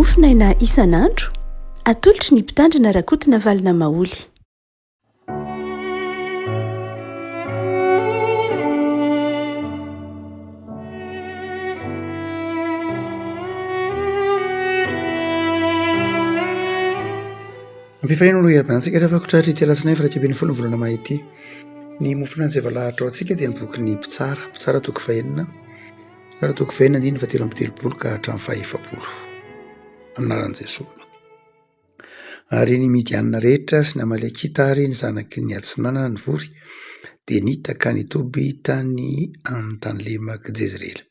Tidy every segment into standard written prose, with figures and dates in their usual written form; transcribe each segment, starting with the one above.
mofinaina isan'andro atolotry ny mpitandrina rakotina valina maoly. Ampifanena olo herim-banantsika rehefa kotratra ity alatsinainy faraikibeny folo ny volana may ity. Ny mofina izay valahatra ao antsika dia ny boky ny mpitsara toko fahenina andiny fa 13 ka hatramin'ny faha-efapolo aminaran'i Jesosy. Ary ny Midianina rehetra sy ny Amalekita ary ny zanaky ny Atsinana ny vory dia nitaka ny Toby tany amin'ny tany lemaka Jezreely.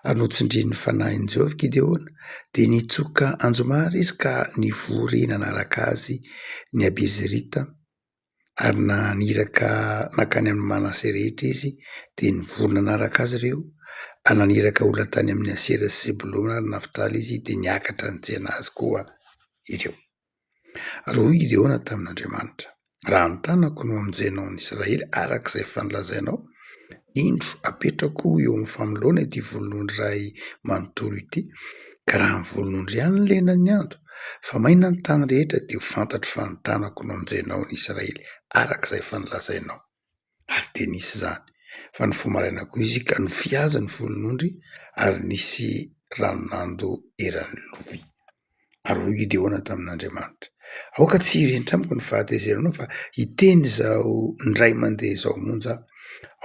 Ary notsindrin'ny fanahin'i Jehovah Gideona dia nitsoka anjomary izy ka nivory nanaraka azy ny Abizirita ary naniraka nakany amin'ny Manase rehetra izy dia nivory nanaraka azy ireo ary naniraka olona tany amin'ny Asera sy Sebulona ary Naftaly izy dia niakatra nijena azy koa ireo. Ary hoy Gideona tamin'Andriamanitra: raha ny tanako no amonjenao ny Israely arak'izay efa nolazainao, indro apetrako eo amin'ny famolona ity volon'ondry iray manontolo ity, ka raha ny volon'ondry ihany no lenan'ny ando, fa maina ny tany rehetra dia ho fantatro fa ny tanako no amonjenao ny Israely arak'izay efa nolazainao. Ary dia nisy izany, fa ny fomaraina koa izy ka nofiaza ny volon'ondry ary nisy ranonando eran'ny lovia. Ary hoy Gideona tamin'Andriamanitra: aoka tsy hirenitra amiko ny fahatezeranao fa hiteny izao indray mandeha izao monja,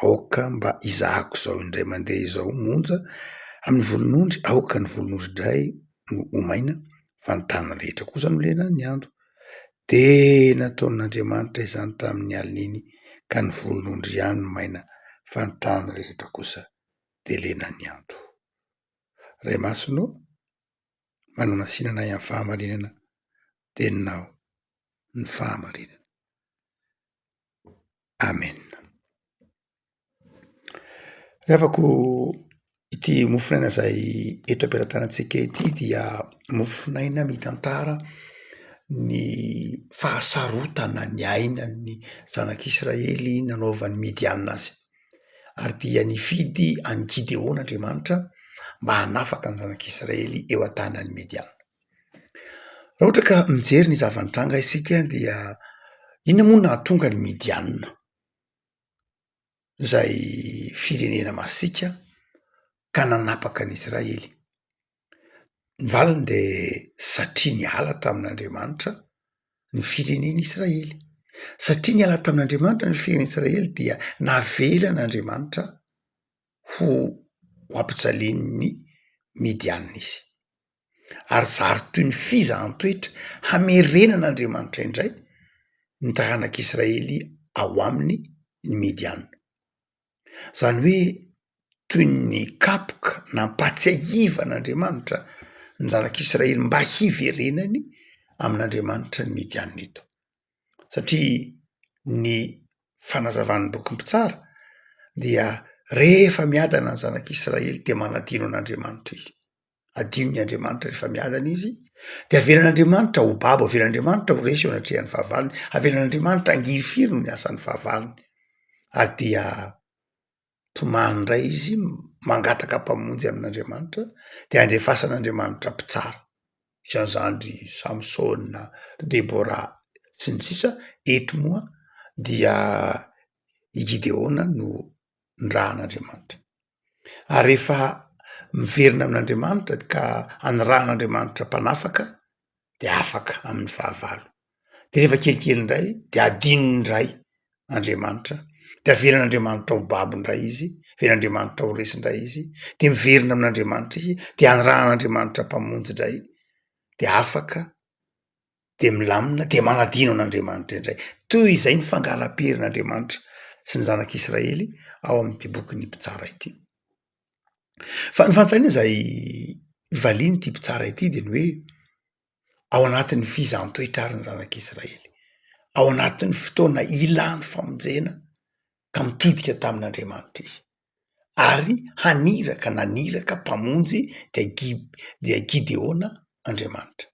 aoka mba izahako izao indray mandeha izao monja amin'ny volon'ondry, aoka ny volon'ondry indray no homaina fa ny tany rehetra kosa no lenan'ny andro. Dia nataon'Andriamanitra izany tamin'ny alina iny, ka ny volon'ondry ihany no maina fa ny tany rehetra kosa dia lenan'ny andro. Ray masonao, manao masinana amin'ny fahamarinana, teninao ny fahamarinana. Amen. Rehafako ity mofinaina izay eto am-pelatanantsika ity dia mofinaina mitantara ny fahasarotana ny ainan'ny zanak'Israely nanaovan'ny Midianina azy. Ary dia nifidy an'i Gideona Andriamanitra mba hanafaka ny zanak'Israely eo an-tanan'ny Midianina. Raha ohatra ka mijery ny zava-nitranga isika dia inona moa nahatonga ny Midianina, izay firenena masika, ka nanapaka ny Israely? Ny valiny dia satria niala tamin'Andriamanitra ny firenena Israely. Satria niala tamin'Andriamanitra ny firenena Israely dia navela n'Andriamanitra ho ampijalian'ny Midianina izy. Ary zary toy ny fizahan-toetra hamerenan'Andriamanitra indray ny taranak'Israely ao aminy ny Midianina. Zany hoe toy ny kapoka nampatsiahiva n'Andriamanitra ny zanak'Israely mba hiverenany amin'Andriamanitra ny Midianina eto. Satria ny fanazavan'ny boky mpitsara dia rehefa miadana ny zanak'Israely dia manadino an'Andriamanitra izy. Adinony Andriamanitra rehefa miadana izy, dia avelan'Andriamanitra ho babo, avelan'Andriamanitra ho resy eo anatrehan'ny fahavalony, avelan'Andriamanitra angirifiry no miasan'ny fahavalony. Ary dia tomany indray izy mangataka mpamonjy amin'Andriamanitra, dia andrefasan'Andriamanitra mpitsara. Isan'izany Samsona, Debora sy ny sisa. Eto moa dia i Gideona no nirahan'Andriamanitra. Ary rehefa miverina amin'Andriamanitra ka anirahan'Andriamanitra mpanafaka dia afaka amin'ny fahavalo. Dia rehefa kelikely indray dia adinony indray Andriamanitra, dia avelan'Andriamanitra ho babo indray izy, avelan'Andriamanitra ho resy indray izy, dia miverina amin'Andriamanitra izy, dia anirahan'Andriamanitra mpamonjy indray, dia afaka, dia milamina, dia manadino an'Andriamanitra indray. Toy izay ny fangalam-perin'Andriamanitra sy ny zanak'Israely ao amin'ity boky ny mpitsara ity. Fa ny fanontaniana izay valiany ity mpitsara ity dia ny hoe ao anatin'ny fizahan-toetra ary ny zanak'Israely, ao anatin'ny fotoana ilan'ny famonjena ka mitodika tamin'Andriamanitra izy, ary naniraka mpamonjy dia Gideona Andriamanitra.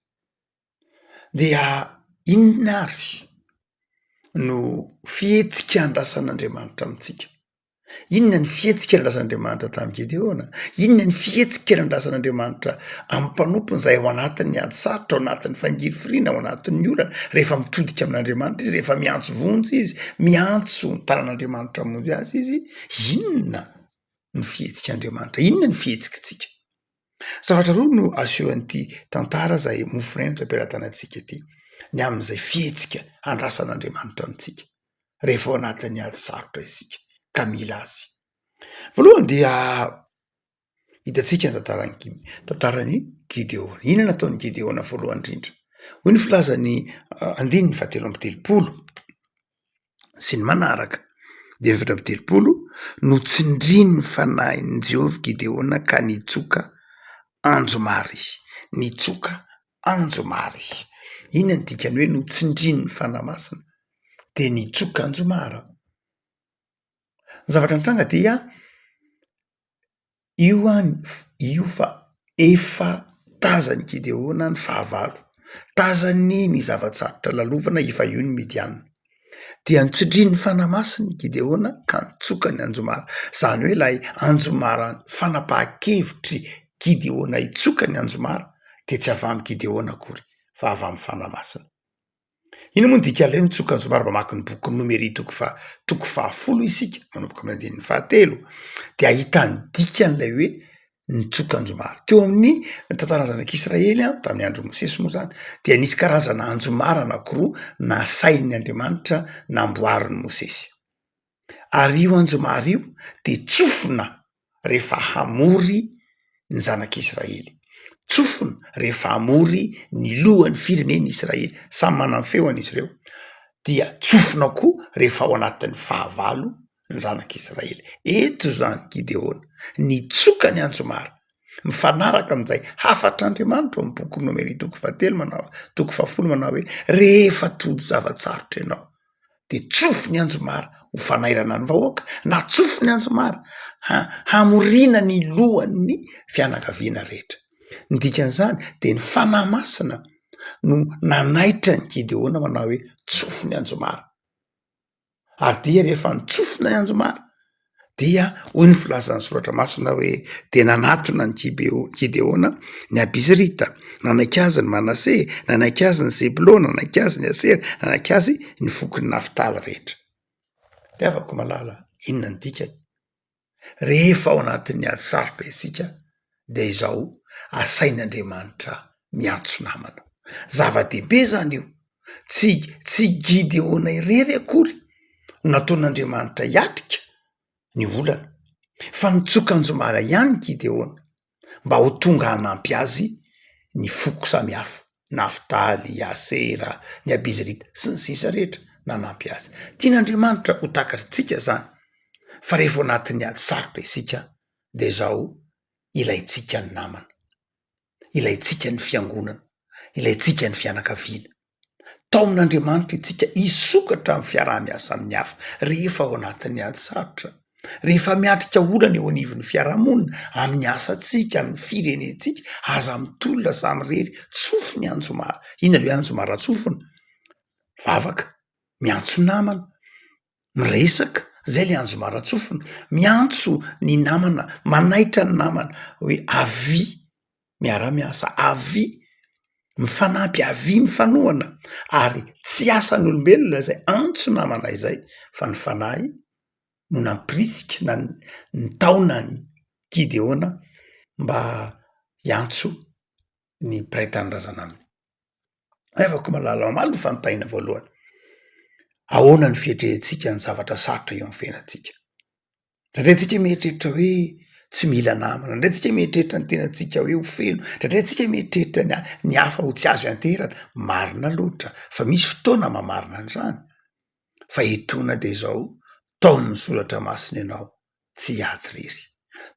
Dia inona ary no fihetsika andrasan'Andriamanitra amintsika? Inona ny fihetsika ndrasan'Andriamanitra tamin'ny Gideona? Inona ny fihetsika ndrasan'Andriamanitra amin'ny mpanompony izay ao anatin'ny ady sarotra, ao anatin'ny fangiry firiana, ao anatin'ny olana, rehefa mitodika amin'Andriamanitra izy, rehefa miantso vonjy izy, miantso ny tanan'Andriamanitra monjy azy izy, inona ny fihetsikaandriamanitra? Inona ny fihetsikatsika? Zavatra roa no asehoan'ity tantara izay moforeina tampiratana antsika ity, ny amin'izay fihetsika andrasan'Andriamanitra amintsika rehefa ao anatin'ny ady sarotra isika ka mila azy. Voalohany dia hitantsika ny tantarany Gideona. Inona nataon'ny Gideona voalohany indrindra? Hoy ny filazany 7:telopolo sy ny manaraka. 7:telopolo notsindriny ny fanahin'ny Jehovah Gideona ka nitsoka anjomary. Nitsoka anjomary. Inona ny dikany hoe notsindriny ny fanahy masina de nitsoka anjomara? Ny zavatra nitranga dia io fa efa tazany Gideona ny fahavalo, tazany ny zavatsarotra lalovana efa io ny Midianina, dia nitsindriny ny fanahy masina Gideona ka nitsoka ny anjomara. Zany hoe ilay anjomara fanapahan-kevitry Gideona hitsoka ny anjomara de tsy avy amin'ny Gideona akory fa avy amin'ny fanahy masina. Ino moa ny dikan'ilay mitsoka anjomara? Mamaky ny boky Nomery toko 10 isika manomboka amin'ny 9 de ahitany dikan'ilay hoe nitsoka anjomara. Teo amin'ny tantaran'ny zanak'Israely tamin'ny andro Mosesy moa zany dia nisy karazana anjomara anankiroa nasain'ny Andriamanitra namboarin'ny Mosesy. Ary io anjomara io de tsofina rehefa hamory ny zanak'Israely, tsofina rehefa hamory ny lohan'ny fireneny Israely, samy manana ny feony izy ireo, dia tsofina koa rehefa ao anatin'ny fahavalo ny zanak'Israely. Eto zany Gideona nitsoka ny anjomara, mifanaraka amin'izay hafatr'Andriamanitra amin'ny boky Nomery toko 10 manao hoe rehefa tody zavatsarotra ianao de tsofo ny anjomara ho fanairana ny vahoaka, na tsofo ny anjomara hamorina ny lohan'ny fianakaviana rehetra. Ny dikan'izany de ny fanahy masina no nanaitra ny Gideona manao hoe tsofo ny anjomara. Ary dia rehefa nitsofina ny anjomara dia hoy ny filazan'ny soratra masina hoe de nanatona ny Gideona ny Abizrita, nanaiky azy ny Manase, nanaiky azy ny Zebulona, nanaiky azy ny Asera, nanaiky azy ny fokon'ny Nafitaly rehetra. Le avako malala, inona ny dikany? Rehefa ao anatin'ny ady sarotra isika de izao asain'Andriamanitra miantso namana. Zava-dehibe zany io, tsy Gideona irery akory nataon'Andriamanitra hiatrika ny olana, fa nitsoka anjomara ihany Gideona mba ho tonga hanampy azy ny foko samihafa, Nafitaly, Asera, ny Abizrita sy ny sisa rehetra nanampy azy. Tian'Andriamanitra ho takatritsika zany, fa rehefa ao anatin'ny ady sarotra isika de zao ilaitsika ny namana, ilaitsika ny fiangonana, ilaitsika ny fianakaviana. Tao amin'Andriamanitra itsika hisokatra amin'ny fiaraha-miasa amin'ny hafa rehefa ao anatin'ny ady sarotra, rehefa miatrika olana eo anivon'ny fiarahamonina, amin'ny asantsika, amin'ny firenentsika, aza mitolona samy rery, tsofo ny anjomara. Inona le anjomara tsofona? Vavaka miantso namana, miresaka, zay le anjomara tsofona. Miantso ny namana, manaitra ny namana hoe avy miara-miasa, avy mifanampy, avy mifanohana. Ary tsy asan'olombelona zay antso namana izay fa ny fanahy no nampirisika na ny taonany Gideona mba hiantso ny mpiray tanindrazana aminy. Afaka malala mamaly ny fanontaniana voalohany, ahoana ny fihetrehantsika ny zavatra sarotra eo amin'ny fiainantsika? Ndraindray tsika mieritreritra hoe tsy mila namana, ndray tsika mieritreritra ny tenantsika hoe ho feno, ndraindray tsika mieritreritra ny hafa ho tsy azo ianterana. Marina loatra, fa misy fotoana mamarina an'izany. Fa etoana de zao, tao amin'ny soratra masina ianao tsy hiady rery,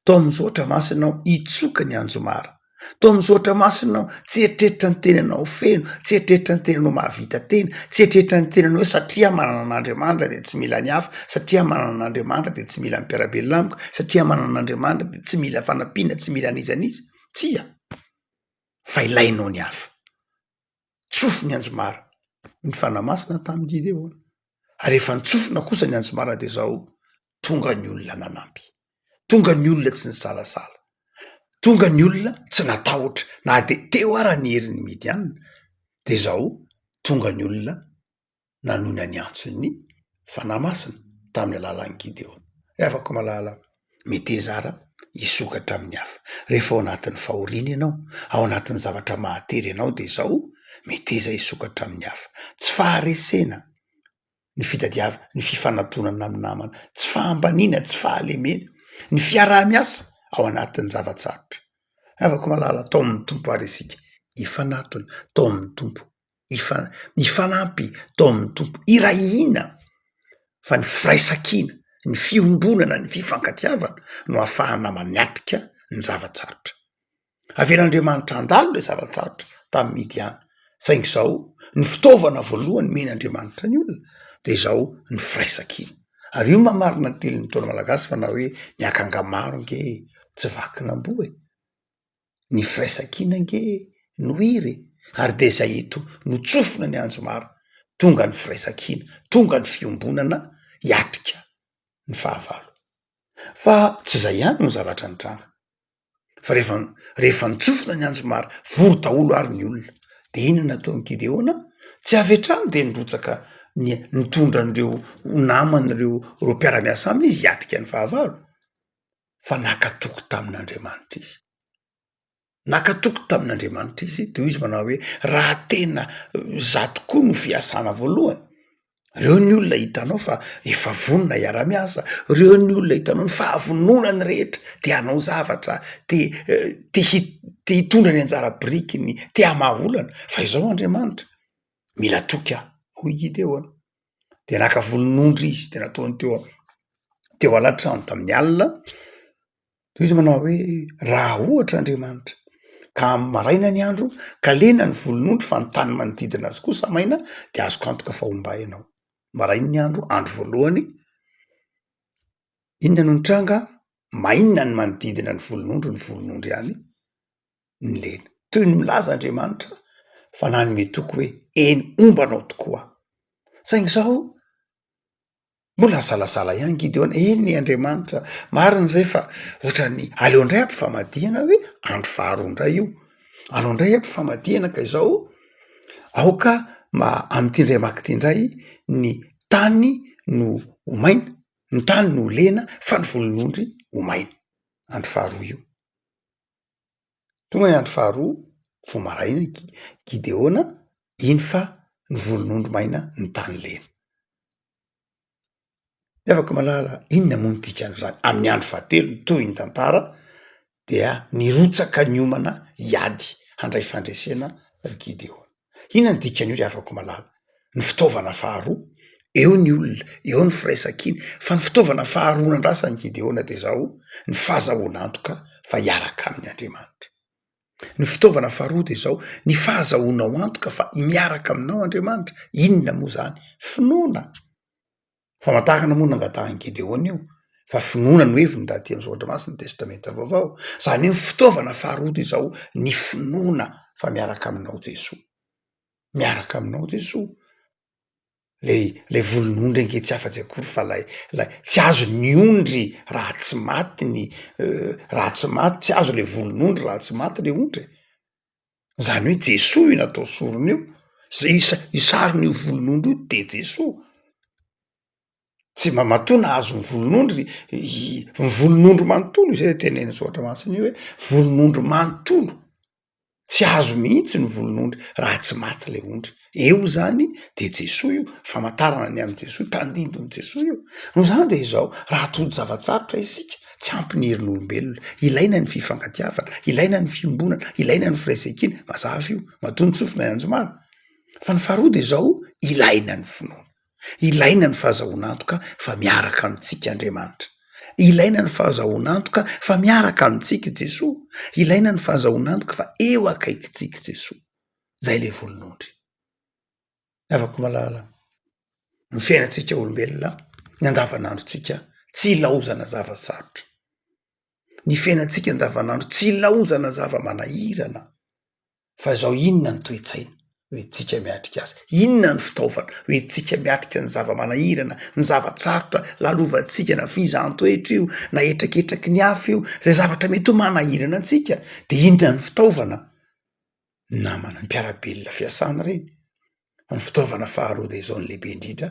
tao amin'ny soratra masina ianao hitsoka ny anjomara, tao amin'ny soratra masina ianao tsy eritreritra ny tenanao feno, tsy eritreritra ny tenanao mahavita tena, tsy eritreritra ny tenanao hoe satria manana an'Andriamanitra de tsy mila ny hafa, satria manana an'Andriamanitra de tsy mila mpiarabelona amiko, satria manana an'Andriamanitra de tsy mila fanampiana, tsy mila nizaniza. Tsia, fa ilainao ny hafa. Tsofo ny anjomara, ny fanahy masina tamin'ny Gideona. Ary rehefa nitsofina kosa ny anjomara de zao tonga ny olona nanampy, tonga ny olona tsy ny salasala, tonga ny olona tsy natahotra na de teo ara ny herin'ny Midianina, de zao tonga ny olona nanona ny antsony fanahy masina tamin'ny alalan'ny Gideona. Afaka malala metezara isokatra amin'ny hafa rehefa ao anatin'ny fahoriana ianao, ao anatin'ny zavatra mahatery ianao de zao meteza isokatra amin'ny hafa, tsy faharesena ny fitadiava, ny fifanantonana amin'ny namana, tsy fahambaniana, tsy fahalemena, ny fiaraha-miasa ao anatin'ny zavatsarotra. Afaka malala tao amin'ny tompo ary isika ifanatona, tao amin'ny tompo ifanampy, tao amin'ny tompo irahina, fa ny firaisan-kina, ny fiombonana, ny fifankatiavana no ahafahana maniatrika ny zavatsarotra. Avelan'Andriamanitra andalo le zavatsarotra tamin'ny Midiana, saingy zao ny fitaovana voalohany men'Andriamanitra ny olona de zao ny firaisan-kina. Ary io mamarina ny telin'ny taona malagasy fa na hoe ny akanga maro nge tsy vakinam-bo ny firaisan-kina nge no iry ary de zay eto no tsofina ny anjo maro, tonga ny firaisan-kina, tonga ny fiombonana hiatrika ny fahavalo. Fa tsy zay ihany no zavatra nitranga, fa rehefa nitsofina ny anjo maro, vory daholo ary ny olona, de inona nataon'ny Gideona? Tsy avy hatrany de nirotsaka nitondra an'ireo namany reo mpiara-miasa aminy izy hiatrika ny fahavalo, fa nakatoko tamin'Andriamanitra izy, nakatoko tamin'Andriamanitra izy. De izy manao hoe raha tena za tokoa no fiasana voalohany, reo ny olona hitanao fa efa vonona hiara-miasa, reo ny olona hitanao ny fahavononany rehetra, te hanao zavatra, te hitondra ny anjara birikiny, te hamaolana, fa izao Andriamanitra mila toky aho hoy Gideona. De naka volon'ondry izy de nataony teo alatrano tamin'ny alina, de izy manao hoe raha ohatra Andriamanitra ka maraina ny andro ka lena ny volon'ondry fa ny tany manodidina azy kosa maina, de azoko antoka fa homba ianao. Maraina ny andro voalohany, inona no nitranga? Mainona ny manodidina ny volon'ondry ihany ny lena. Toy ny milaza Andriamanitra fa nanome toky hoe eny ombanao tokoa, saingy zao mbola salasala ihany Gideona. Eny Andriamanitra marina zay fa ohatrany aleo indray ampifamadihana hoe andro faharoa indray io, aleo indray ampifamadihana ka izao aoka am'ty ndray amaky ty ndray ny tany no homaina, ny tany no lena fa ny volon'ondry homaina. Andro faharoa io, tonga ny andro faharoa vo maraina Gideona, iny fa ny volon'ondry maina, ny tany lena. De afaka malala inona moa ny dikan'izany? Amin'ny andro fahatelo toy ny tantara dia nirotsaka ny omana hiady handray fandresena Gideona. Inona ny dikan'io? De afaka malala ny fitaovana faharoa, eo ny olona, eo ny firaisan-kina, fa ny fitaovana faharoa nandrasan'ny Gideona de zao ny fahazahoana antoka fa hiaraka amin'ny Andriamanitra. Ny fitaovana faharoa de zao ny fahazahoana ho antoka fa miaraka aminao Andriamanitra. Inona moa zany? Finoana. Fa matahana moa nangatahany Gideona io, fa finoana no heviny da aty am'zoatra masina ny testamenta vaovao. Zany hoe fitaovana faharoa de zao ny finoana fa miaraka aminao Jesoa, miaraka aminao Jesoa. Le volon'ondry ange tsy afa-tsy akory fa lay tsy azo ny ondry raha tsy maty raha tsy maty, tsy azo le volon'ondry raha tsy maty le ondry. Zany hoe Jesoa io natao sorona io, isarony io volon'ondry io de Jesoa. Tsy matoa nahazo ny volon'ondry, ny volon'ondry manontolo izay teneny zoatra masina io hoe volon'ondry manontolo, tsy azo mihitsy ny volon'ondry raha tsy maty le ondry. Eo zany de Jesoa io, famantarana ny amin'ny Jesoa, tandindony Jesoa io. No zany de izao raha tody zavatsarotra isika, tsy ampy ny herin'olombelona, ilaina ny fifankatiavana, ilaina ny fiombonana, ilaina ny firaisan-kina, mazava io, matoa ny tsofina ny anjo maro. Fa ny faharoa de zao ilaina ny finoana, ilaina ny fahazahoana antoka fa miaraka amintsika Andriamanitra, ilaina ny fahazahoana antoka fa miaraka amintsika Jesoa, ilaina ny fahazahoana antoka fa eo akaikintsika Jesoa. Zay le volon'ondry. Afaka malala ny fiainantsika olombelona, ny andavanandrotsika tsy ilaozana zava-sarotra, ny fiainantsika andavanandro tsy ilaozana zava-manahirana, fa zao inona ny toe-tsaina? hoe tsika miatrika azy. Inona ny fitaovana hoe tsika miatrika ny zava-manahirana, ny zavatsarotra lalovantsika na fizantoetra io na etraketraky ny hafa io, zay zavatra mety ho manahirana antsika de inona ny fitaovana? Namana ny mpiarabelona fiasana reny. Ny fitaovana faharoa de zao ny lehibe indrindra,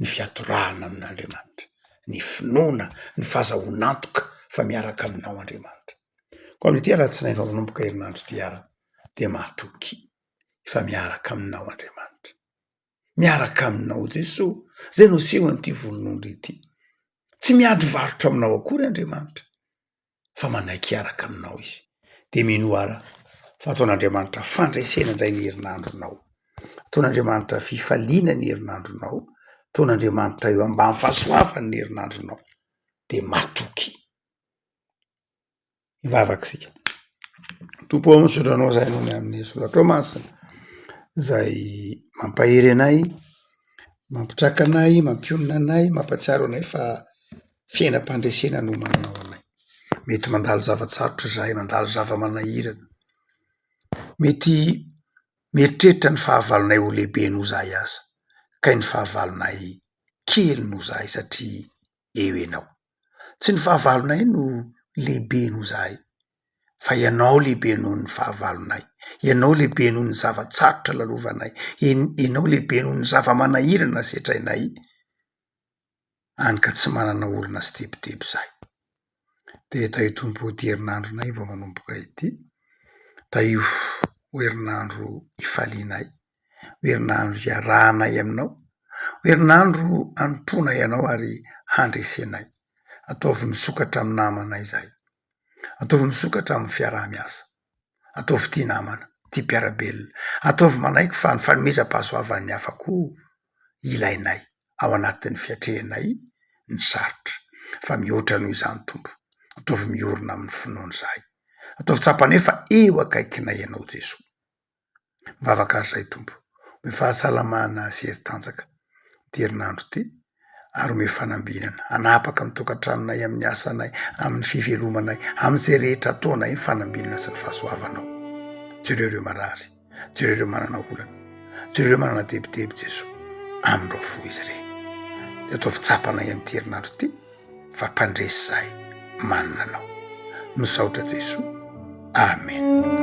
ny fiatorahana amin'Andriamanitra, ny finoana, ny fahazahoan'antoka fa miaraka aminao Andriamanitra. Ko amin'ity alatsinainy vao manomboka herinandro ty ara de matoky fa miaraka aminao Andriamanitra, miaraka aminao Jesosy, zay no seho an'ity volon'ondry ity. Tsy miady varotra aminao akory Andriamanitra, fa manaiky hiaraka aminao izy. De mino ara fa ataon'Andriamanitra fandresena indray ny herinandronao, ataon'Andriamanitra fifaliana ny herinandronao, ataon'Andriamanitra eo ambany fahasoavany ny herinandronao, de matoky. Ivavaka sika. Tompo ao misotranao zay no amin'ny soratra masina, zay mampahery anay, mampitraka anay, mampionona anay, mampatsiaro anay fa fiainam-pandresena no manao anay. Mety mandalo zavatsarotra zahay, mandalo zava-manahirana, mety mieritreritra ny fahavalonay ho lehibe no zahay aza, kay ny fahavalonay kely no zahay satria eo enao. Tsy ny fahavalonay no lehibe no zahay, fa ianao lehibe noho ny fahavalonay, ianao lehibe noho ny zavatsarotra lalovanay, ianao lehibe noho ny zava-manahirana setrainay, any ka tsy manana olona sy tebiteby zahay. De taio tompo ty herinandronay vao manomboka ity, taio ho herinandro ifalianay, ho herinandro iarahanay aminao, ho herinandro anomponay ianao ary handresenay. Ataovy misokatra amin'ny namanay zahay, ataovy misokatra amin'ny fiaraha-miasa, ataovy ty namana, ty mpiarabelona, ataovy manaiky fa ny fanomezam-pahasoavan'ny hafa koa ilainay ao anatin'ny fiatrehanay ny sarotra, fa mihoatra noho izany tompo. Ataovy miorona amin'ny finoany zahay, ataovy tsapany hoe fa eo akaikinay ianao Jesosy. Mivavaka ary zay tompo, me fahasalamana sy heri-tanjaka ty herinandro ty, ary me fanambinana anapaka amin'ny tokantranonay, amin'ny asanay, amin'ny fivelomanay, amin'izay rehetra ataonay ny fanambinana sy ny fahasoavanao. Jereo marary, jereo manana olana, jereo manana debideby Jesosy, amindreo fo izy re. De ataovy tsapanay amin'ny herinandro ty, fa mpandresy zahay manana anao. Misaotra Jesosy. Amen.